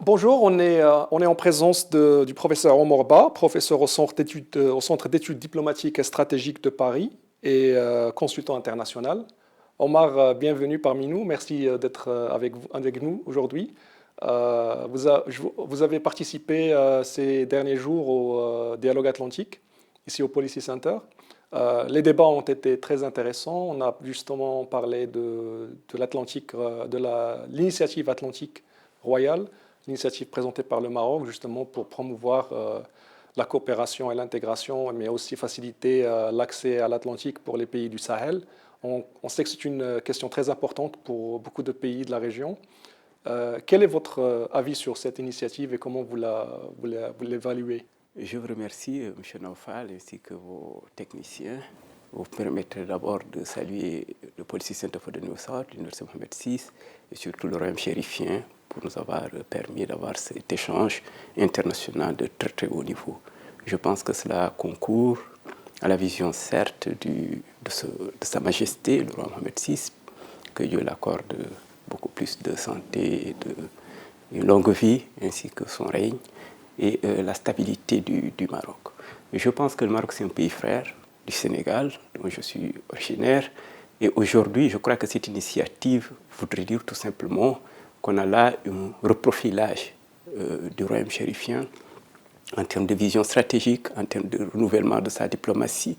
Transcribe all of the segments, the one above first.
Bonjour, on est en présence du professeur Omar Ba, professeur au Centre d'études diplomatiques et stratégiques de Paris et consultant international. Omar, bienvenue parmi nous. Merci d'être avec nous aujourd'hui. Vous avez participé ces derniers jours au Dialogue Atlantique, ici au Policy Center. Les débats ont été très intéressants. On a justement parlé de l'Atlantique, l'initiative Atlantique royale, l'initiative présentée par le Maroc, justement pour promouvoir la coopération et l'intégration, mais aussi faciliter l'accès à l'Atlantique pour les pays du Sahel. On sait que c'est une question très importante pour beaucoup de pays de la région. Quel est votre avis sur cette initiative et comment vous l'évaluez? Je vous remercie, M. Naufal, ainsi que vos techniciens. Vous permettrez d'abord de saluer le Policy Center for the New South, l'Université Mohamed VI, et surtout le Royaume chérifien, pour nous avoir permis d'avoir cet échange international de très très haut niveau. Je pense que cela concourt à la vision, certes, de Sa Majesté, le roi Mohamed VI, que Dieu l'accorde beaucoup plus de santé et une longue vie, ainsi que son règne, et la stabilité du Maroc. Je pense que le Maroc, c'est un pays frère du Sénégal, dont je suis originaire, et aujourd'hui, je crois que cette initiative voudrait dire tout simplement qu'on a là un reprofilage du royaume chérifien en termes de vision stratégique, en termes de renouvellement de sa diplomatie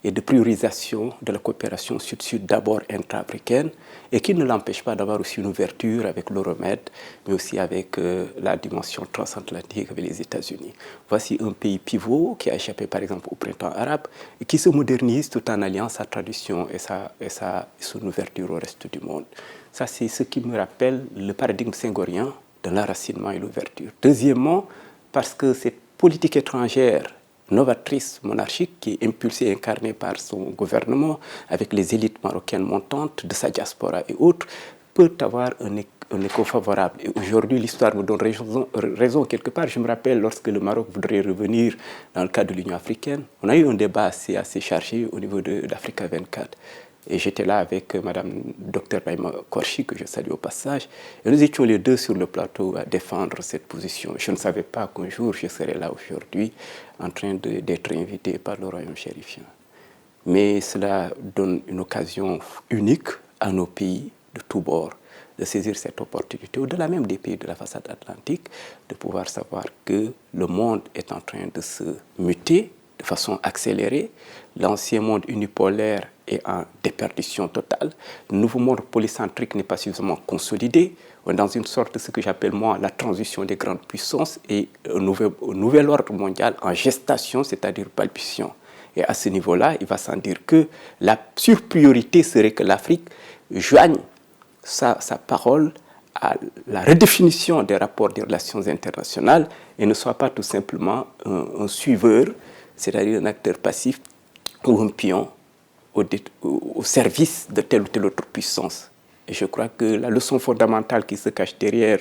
et de priorisation de la coopération sud-sud d'abord intra-africaine et qui ne l'empêche pas d'avoir aussi une ouverture avec l'Euromed, mais aussi avec la dimension transatlantique avec les États-Unis. Voici un pays pivot qui a échappé par exemple au printemps arabe et qui se modernise tout en alliant sa tradition et son ouverture au reste du monde. Ça, c'est ce qui me rappelle le paradigme senghorien de l'enracinement et l'ouverture. Deuxièmement, parce que cette politique étrangère novatrice monarchique qui est impulsée et incarnée par son gouvernement avec les élites marocaines montantes de sa diaspora et autres peut avoir un écho favorable. Et aujourd'hui, l'histoire me donne raison quelque part. Je me rappelle lorsque le Maroc voudrait revenir dans le cadre de l'Union africaine, on a eu un débat assez chargé au niveau d'Africa 24. Et j'étais là avec Mme Dr Naïma Korchi, que je salue au passage. Et nous étions les deux sur le plateau à défendre cette position. Je ne savais pas qu'un jour je serais là aujourd'hui en train d'être invité par le royaume chérifien. Mais cela donne une occasion unique à nos pays de tous bords de saisir cette opportunité, au-delà même des pays de la façade atlantique, de pouvoir savoir que le monde est en train de se muter de façon accélérée. L'ancien monde unipolaire est en déperdition totale. Le nouveau monde polycentrique n'est pas suffisamment consolidé. On est dans une sorte de ce que j'appelle moi la transition des grandes puissances et un nouvel ordre mondial en gestation, c'est-à-dire balbutiant. Et à ce niveau-là, il va sans dire que la surpriorité serait que l'Afrique joigne sa parole à la redéfinition des rapports des relations internationales et ne soit pas tout simplement un suiveur, c'est-à-dire un acteur passif ou un pion au service de telle ou telle autre puissance. Et je crois que la leçon fondamentale qui se cache derrière,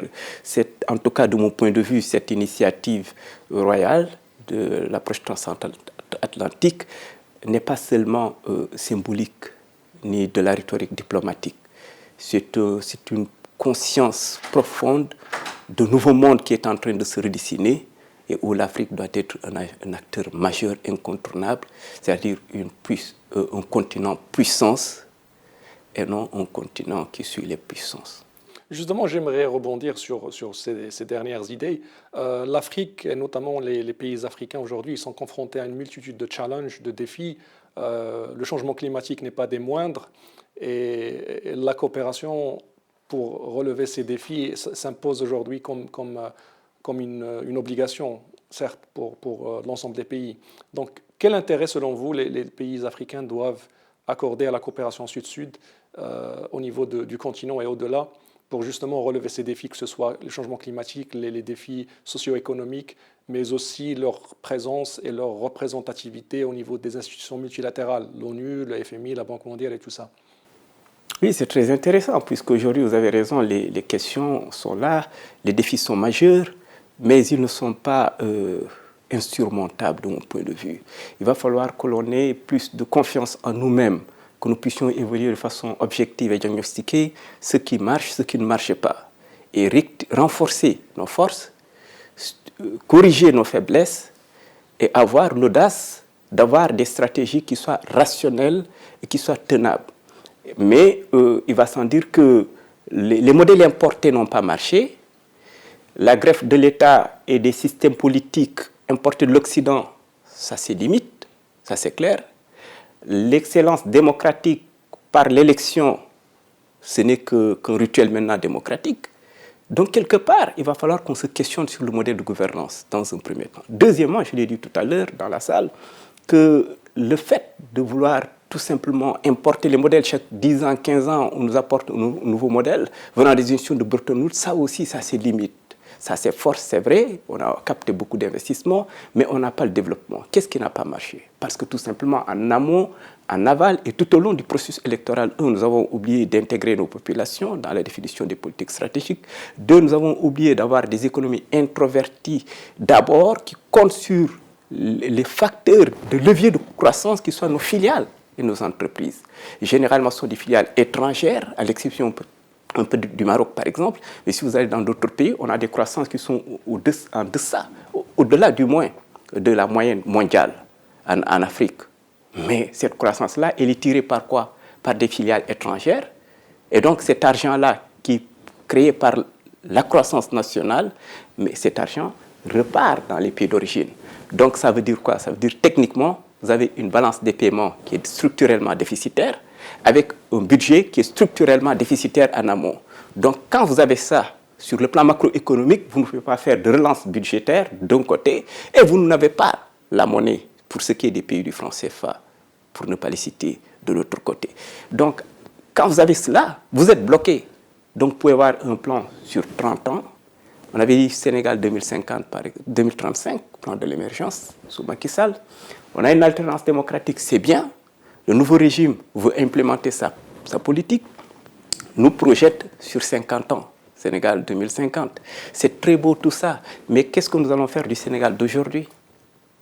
en tout cas de mon point de vue, cette initiative royale de l'approche transatlantique n'est pas seulement symbolique ni de la rhétorique diplomatique. C'est une conscience profonde de nouveau monde qui est en train de se redessiner et où l'Afrique doit être un acteur majeur, incontournable, c'est-à-dire un continent puissance et non un continent qui suit les puissances. Justement, j'aimerais rebondir sur ces dernières idées. L'Afrique, et notamment les pays africains aujourd'hui, ils sont confrontés à une multitude de challenges, de défis. Le changement climatique n'est pas des moindres. Et la coopération pour relever ces défis s'impose aujourd'hui comme une obligation, certes, pour l'ensemble des pays. Donc, quel intérêt, selon vous, les pays africains doivent accorder à la coopération sud-sud au niveau du continent et au-delà pour justement relever ces défis, que ce soit le changement climatique, les défis socio-économiques, mais aussi leur présence et leur représentativité au niveau des institutions multilatérales, l'ONU, le FMI, la Banque mondiale et tout ça? Oui, c'est très intéressant, puisqu'aujourd'hui, vous avez raison, les questions sont là, les défis sont majeurs, mais ils ne sont pas insurmontables de mon point de vue. Il va falloir que l'on ait plus de confiance en nous-mêmes, que nous puissions évoluer de façon objective et diagnostiquer ce qui marche, ce qui ne marche pas. et renforcer nos forces, corriger nos faiblesses et avoir l'audace d'avoir des stratégies qui soient rationnelles et qui soient tenables. Mais il va sans dire que les modèles importés n'ont pas marché. La greffe de l'État et des systèmes politiques importés de l'Occident, ça c'est limite, ça c'est clair. L'excellence démocratique par l'élection, ce n'est qu'un rituel maintenant démocratique. Donc, quelque part, il va falloir qu'on se questionne sur le modèle de gouvernance dans un premier temps. Deuxièmement, je l'ai dit tout à l'heure dans la salle, que le fait de vouloir tout simplement importer les modèles chaque 10 ans, 15 ans, on nous apporte un nouveau modèle venant des institutions de Bretton Woods, ça aussi, ça c'est limite. Ça c'est force, c'est vrai, on a capté beaucoup d'investissements, mais on n'a pas le développement. Qu'est-ce qui n'a pas marché? Parce que tout simplement, en amont, en aval et tout au long du processus électoral, nous avons oublié d'intégrer nos populations dans la définition des politiques stratégiques. Deux, nous avons oublié d'avoir des économies introverties d'abord, qui comptent sur les facteurs de levier de croissance qui sont nos filiales et nos entreprises. Généralement, ce sont des filiales étrangères, à l'exception un peu du Maroc par exemple, mais si vous allez dans d'autres pays, on a des croissances qui sont en deçà, au-delà du moins de la moyenne mondiale en Afrique. Mais cette croissance-là, elle est tirée par quoi? Par des filiales étrangères. Et donc cet argent-là qui est créé par la croissance nationale, mais cet argent repart dans les pays d'origine. Donc ça veut dire quoi? Ça veut dire techniquement, vous avez une balance des paiements qui est structurellement déficitaire, avec un budget qui est structurellement déficitaire en amont. Donc quand vous avez ça sur le plan macroéconomique, vous ne pouvez pas faire de relance budgétaire d'un côté, et vous n'avez pas la monnaie pour ce qui est des pays du franc CFA, pour ne pas les citer, de l'autre côté. Donc quand vous avez cela, vous êtes bloqué. Donc vous pouvez avoir un plan sur 30 ans. On avait dit Sénégal 2050, 2035, plan de l'émergence, sous Macky Sall. On a une alternance démocratique, c'est bien. Le nouveau régime veut implémenter sa politique, nous projette sur 50 ans, Sénégal 2050. C'est très beau tout ça, mais qu'est-ce que nous allons faire du Sénégal d'aujourd'hui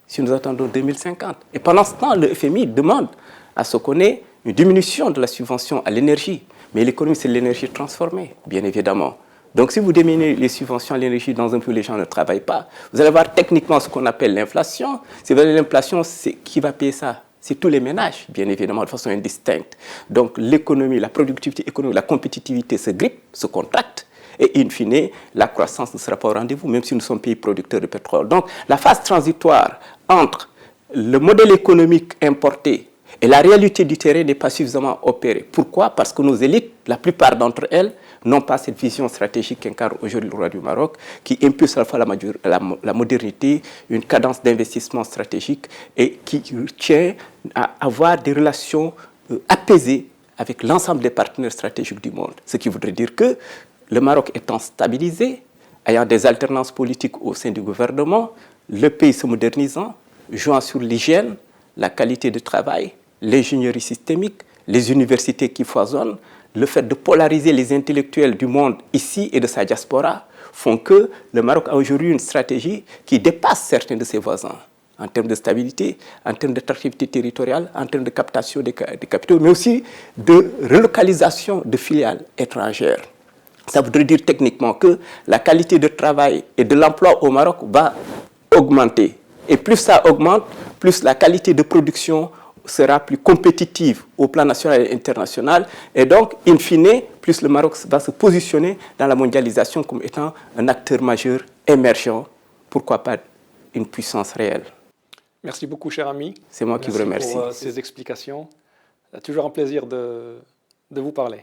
si nous attendons 2050? Et pendant ce temps, le FMI demande à ce qu'on ait une diminution de la subvention à l'énergie. Mais l'économie, c'est l'énergie transformée, bien évidemment. Donc si vous diminuez les subventions à l'énergie dans un pays où les gens ne travaillent pas, vous allez avoir techniquement ce qu'on appelle l'inflation. Si vous avez l'inflation, qui va payer ça? C'est tous les ménages, bien évidemment, de façon indistincte. Donc l'économie, la productivité économique, la compétitivité se grippe, se contracte, et in fine, la croissance ne sera pas au rendez-vous, même si nous sommes pays producteurs de pétrole. Donc la phase transitoire entre le modèle économique importé et la réalité du terrain n'est pas suffisamment opérée. Pourquoi? Parce que nos élites, la plupart d'entre elles, n'ont pas cette vision stratégique qu'incarne aujourd'hui le roi du Maroc, qui impulse à la fois la modernité, une cadence d'investissement stratégique et qui tient à avoir des relations apaisées avec l'ensemble des partenaires stratégiques du monde. Ce qui voudrait dire que le Maroc étant stabilisé, ayant des alternances politiques au sein du gouvernement, le pays se modernisant, jouant sur l'hygiène, la qualité de travail, l'ingénierie systémique, les universités qui foisonnent, le fait de polariser les intellectuels du monde ici et de sa diaspora font que le Maroc a aujourd'hui une stratégie qui dépasse certains de ses voisins en termes de stabilité, en termes d'attractivité territoriale, en termes de captation des capitaux, mais aussi de relocalisation de filiales étrangères. Ça voudrait dire techniquement que la qualité de travail et de l'emploi au Maroc va augmenter. Et plus ça augmente, plus la qualité de production sera plus compétitive au plan national et international. Et donc, in fine, plus le Maroc va se positionner dans la mondialisation comme étant un acteur majeur émergent, pourquoi pas une puissance réelle. Merci beaucoup, cher ami. C'est moi qui vous remercie. Merci pour ces explications. C'est toujours un plaisir de vous parler.